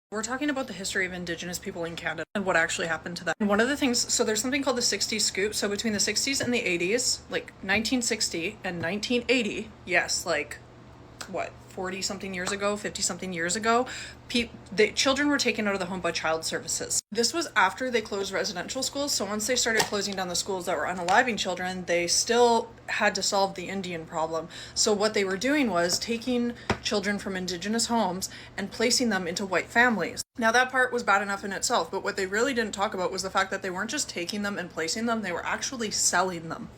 We're talking about the history of Indigenous people in Canada and what actually happened to them. And one of the things, so there's something called the 60s scoop. So between the 60s and the 80s, like 1960 and 1980, yes, like what, 40 something years ago, 50 something years ago, the children were taken out of the home by child services. This was after they closed residential schools. So once they started closing down the schools that were unaliving children, they still had to solve the Indian problem. So what they were doing was taking children from Indigenous homes and placing them into white families. Now that part was bad enough in itself, but what they really didn't talk about was the fact that they weren't just taking them and placing them, they were actually selling them.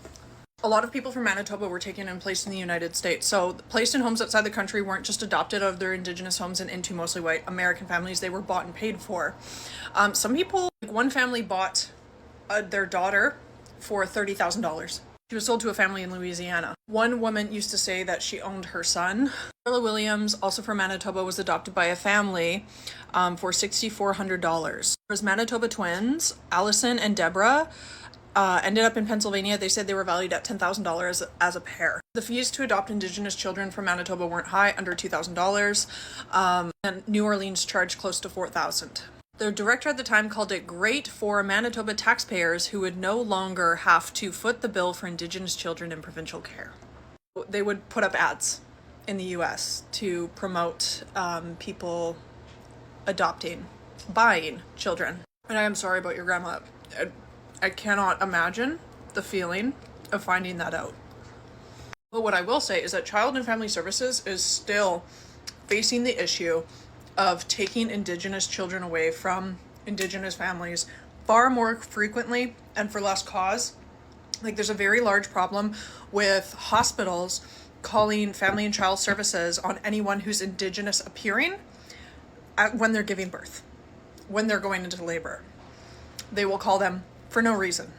A lot of people from Manitoba were taken and placed in the United States. So placed in homes outside the country weren't just adopted out of their Indigenous homes and into mostly white American families. They were bought and paid for. Some people, like one family bought their daughter for $30,000. She was sold to a family in Louisiana. One woman used to say that she owned her son. Carla Williams, also from Manitoba, was adopted by a family for $6,400. There's Manitoba twins, Allison and Deborah, ended up in Pennsylvania. They said they were valued at $10,000 as a pair. The fees to adopt Indigenous children from Manitoba weren't high, under $2,000, and New Orleans charged close to $4,000. The director at the time called it great for Manitoba taxpayers who would no longer have to foot the bill for Indigenous children in provincial care. They would put up ads in the US to promote people adopting, buying children. And I am sorry about your grandma. I cannot imagine the feeling of finding that out. But what I will say is that Child and Family Services is still facing the issue of taking Indigenous children away from Indigenous families far more frequently and for less cause. Like there's a very large problem with hospitals calling Family and Child Services on anyone who's Indigenous appearing when they're giving birth, when they're going into labor. They will call them for no reason.